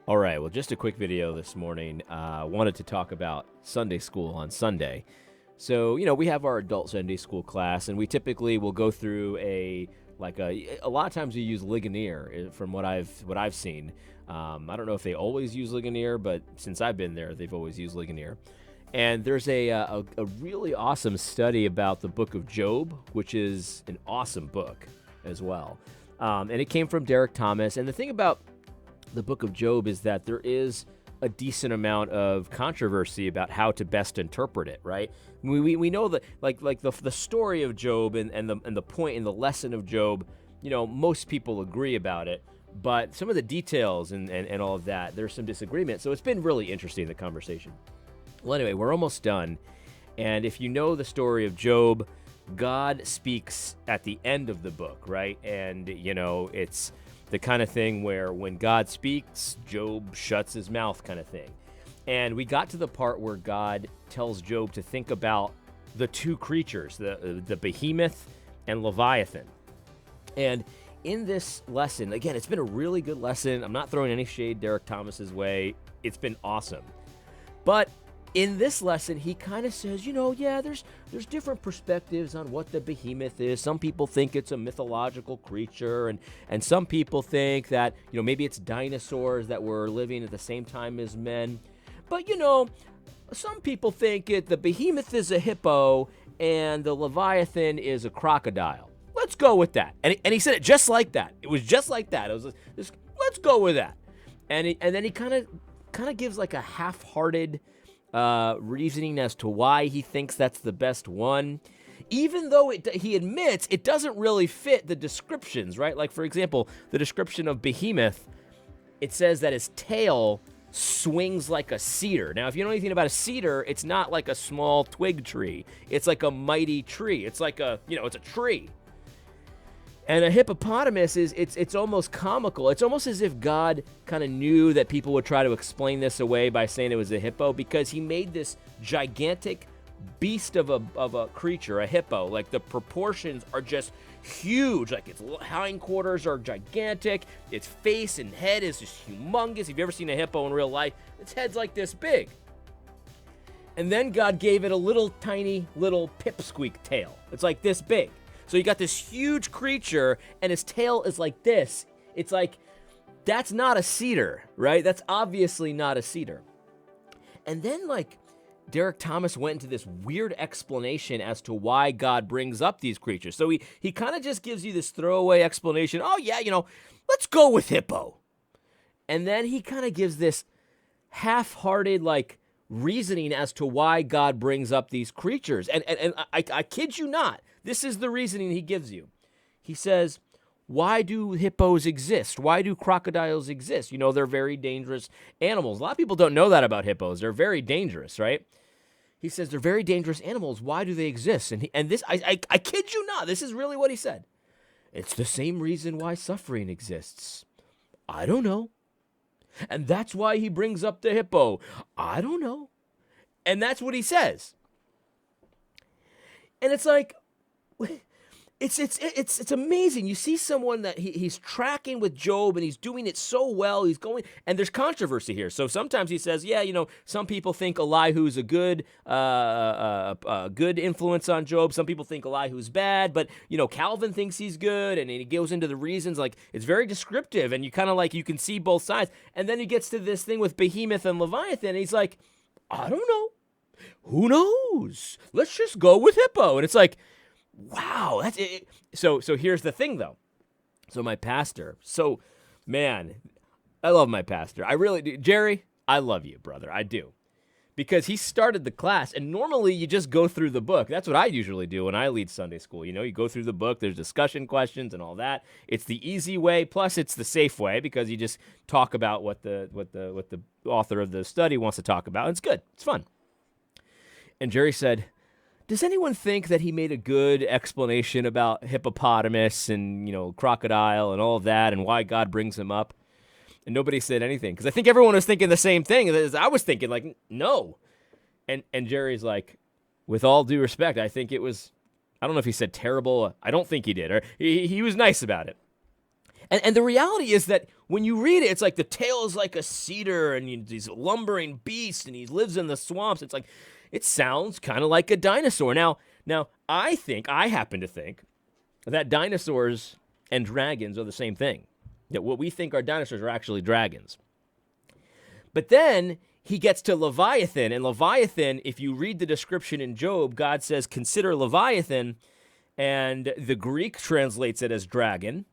All right, well, just a quick video this morning. Wanted to talk about Sunday school on Sunday. So, we have our adult Sunday school class, and we typically will go through a lot of times we use Ligonier from what I've seen. I don't know if they always use Ligonier, but since I've been there, they've always used Ligonier. And there's a really awesome study about the book of Job, which is an awesome book as well. And it came from Derek Thomas. And the thing about the book of Job is that there is a decent amount of controversy about how to best interpret it, right? We know that the story of Job and the point and the lesson of Job, most people agree about it, but some of the details and all of that, there's some disagreement. So it's been really interesting, the conversation. Well, anyway, we're almost done. And if you know the story of Job, God speaks at the end of the book, right? And, it's the kind of thing where when God speaks, Job shuts his mouth kind of thing. And we got to the part where God tells Job to think about the two creatures, the Behemoth and Leviathan. And in this lesson, again, it's been a really good lesson. I'm not throwing any shade Derek Thomas's way. It's been awesome. But in this lesson, he kind of says, there's different perspectives on what the behemoth is. Some people think it's a mythological creature, and some people think that, maybe it's dinosaurs that were living at the same time as men. But, some people think the behemoth is a hippo and the Leviathan is a crocodile. Let's go with that. And he said it just like that. It was just like that. It was just, let's go with that. And then he kind of gives like a half-hearted reasoning as to why he thinks that's the best one, even though he admits it doesn't really fit the descriptions, right? Like, for example, the description of Behemoth, it says that his tail swings like a cedar. Now, if you know anything about a cedar, it's not like a small twig tree. It's like a mighty tree. It's like it's a tree. And a hippopotamus it's almost comical. It's almost as if God kind of knew that people would try to explain this away by saying it was a hippo, because he made this gigantic beast of a creature, a hippo. Like, the proportions are just huge. Like, its hindquarters are gigantic. Its face and head is just humongous. If you've ever seen a hippo in real life, its head's like this big. And then God gave it a little tiny little pipsqueak tail. It's like this big. So you got this huge creature, and his tail is like this. It's like, that's not a cedar, right? That's obviously not a cedar. And then, Derek Thomas went into this weird explanation as to why God brings up these creatures. So he kind of just gives you this throwaway explanation. Oh, yeah, let's go with hippo. And then he kind of gives this half-hearted, reasoning as to why God brings up these creatures. And I kid you not, this is the reasoning he gives you. He says, why do hippos exist? Why do crocodiles exist? They're very dangerous animals. A lot of people don't know that about hippos. They're very dangerous, right? He says they're very dangerous animals. Why do they exist? And this, I kid you not, this is really what he said. It's the same reason why suffering exists. I don't know. And that's why he brings up the hippo. I don't know. And that's what he says. And it's like, it's amazing. You see someone that he's tracking with Job, and he's doing it so well. He's going, and there's controversy here. So sometimes he says, some people think Elihu's a good influence on Job. Some people think Elihu's bad, but Calvin thinks he's good, and he goes into the reasons. It's very descriptive, and you kind of you can see both sides. And then he gets to this thing with Behemoth and Leviathan, and he's like, I don't know. Who knows? Let's just go with hippo. And it's like, wow, that's it. So here's the thing, though. So my pastor, man, I love my pastor. I really do. Jerry, I love you, brother. I do. Because he started the class, and normally you just go through the book. That's what I usually do when I lead Sunday school. You go through the book, there's discussion questions and all that. It's the easy way, plus it's the safe way, because you just talk about what the author of the study wants to talk about. It's good. It's fun. And Jerry said, does anyone think that he made a good explanation about hippopotamus and, crocodile and all of that, and why God brings him up? And nobody said anything, because I think everyone was thinking the same thing as I was thinking, no. And Jerry's like, with all due respect, I think it was, I don't know if he said terrible. I don't think he did. Or he was nice about it. And the reality is that when you read it, it's like the tail is like a cedar and he's a lumbering beast and he lives in the swamps. It's like, it sounds kind of like a dinosaur. Now, I happen to think that dinosaurs and dragons are the same thing. That what we think are dinosaurs are actually dragons. But then he gets to Leviathan, and Leviathan, if you read the description in Job, God says, consider Leviathan, and the Greek translates it as dragon.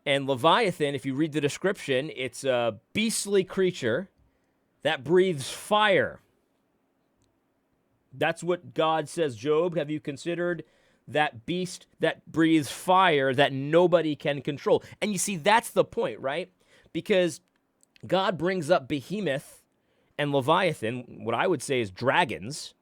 And Leviathan, if you read the description, it's a beastly creature that breathes fire. That's what God says. Job, have you considered that beast that breathes fire that nobody can control? And you see, that's the point, right? Because God brings up Behemoth and Leviathan, what I would say is dragons,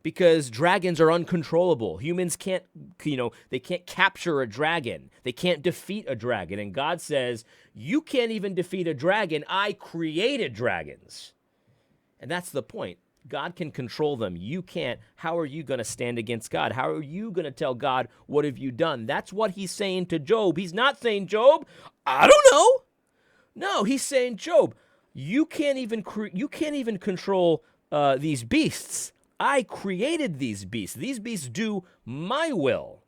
because dragons are uncontrollable. Humans can't, they can't capture a dragon. They can't defeat a dragon. And God says, you can't even defeat a dragon. I created dragons. And that's the point. God can control them. You can't. How are you going to stand against God? How are you going to tell God, what have you done? That's what he's saying to Job. He's not saying, Job, I don't know. No, he's saying, Job, you can't even control these beasts. I created these beasts. These beasts do my will.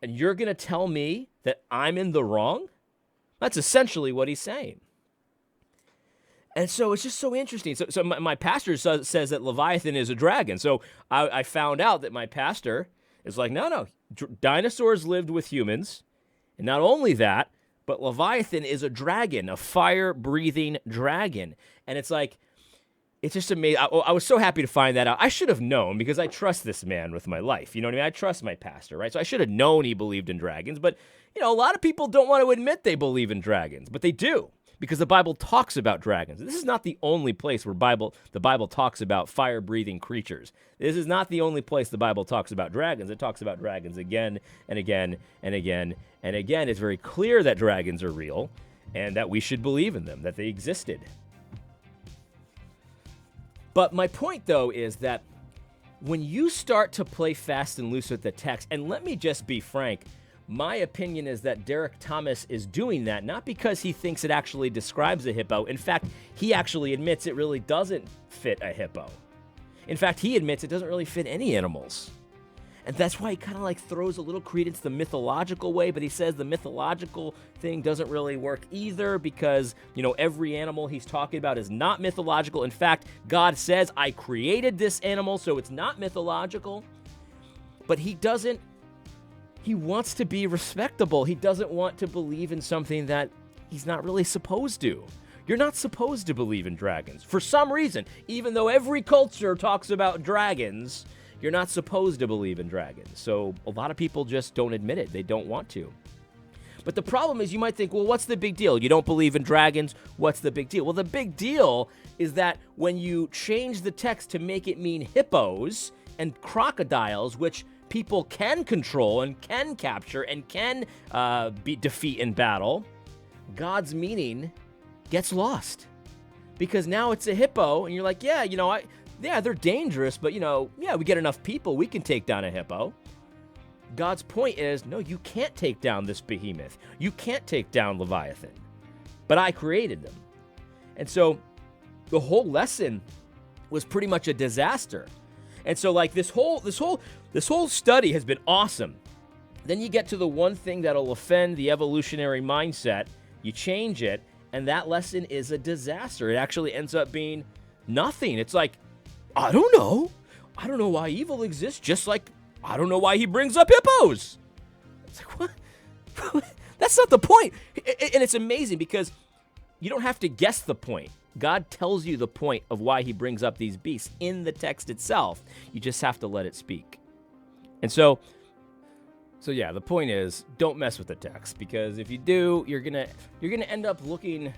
And you're going to tell me that I'm in the wrong? That's essentially what he's saying. And so it's just so interesting. So my pastor says that Leviathan is a dragon. So I found out that my pastor is like, no, dinosaurs lived with humans. And not only that, but Leviathan is a dragon, a fire-breathing dragon. And it's like, it's just amazing. I was so happy to find that out. I should have known because I trust this man with my life. You know what I mean? I trust my pastor, right? So I should have known he believed in dragons. But, a lot of people don't want to admit they believe in dragons, but they do because the Bible talks about dragons. This is not the only place where the Bible talks about fire-breathing creatures. This is not the only place the Bible talks about dragons. It talks about dragons again and again and again and again. It's very clear that dragons are real and that we should believe in them, that they existed. But my point, though, is that when you start to play fast and loose with the text, and let me just be frank, my opinion is that Derek Thomas is doing that, not because he thinks it actually describes a hippo. In fact, he actually admits it really doesn't fit a hippo. In fact, he admits it doesn't really fit any animals. And that's why he kind of throws a little credence the mythological way, but he says the mythological thing doesn't really work either because, every animal he's talking about is not mythological. In fact, God says, I created this animal, so it's not mythological. But he wants to be respectable. He doesn't want to believe in something that he's not really supposed to. You're not supposed to believe in dragons. For some reason, even though every culture talks about dragons, you're not supposed to believe in dragons. So a lot of people just don't admit it. They don't want to. But the problem is you might think, well, what's the big deal? You don't believe in dragons? What's the big deal? Well, the big deal is that when you change the text to make it mean hippos and crocodiles, which people can control and can capture and can defeat in battle, God's meaning gets lost. Because now it's a hippo, and you're like, yeah, they're dangerous, but, we get enough people, we can take down a hippo. God's point is, no, you can't take down this behemoth. You can't take down Leviathan. But I created them. And so the whole lesson was pretty much a disaster. And so this whole study has been awesome. Then you get to the one thing that'll offend the evolutionary mindset, you change it, and that lesson is a disaster. It actually ends up being nothing. It's like, I don't know. I don't know why evil exists, just like I don't know why he brings up hippos. It's like, what? That's not the point. And it's amazing because you don't have to guess the point. God tells you the point of why he brings up these beasts in the text itself. You just have to let it speak. And so yeah, the point is, don't mess with the text, because if you do, you're gonna end up looking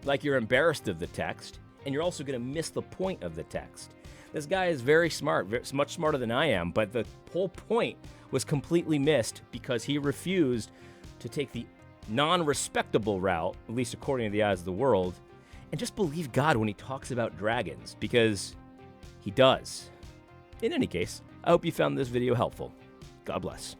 like you're embarrassed of the text, and you're also gonna miss the point of the text. This guy is very smart, much smarter than I am, but the whole point was completely missed because he refused to take the non-respectable route, at least according to the eyes of the world, and just believe God when he talks about dragons, because he does. In any case, I hope you found this video helpful. God bless.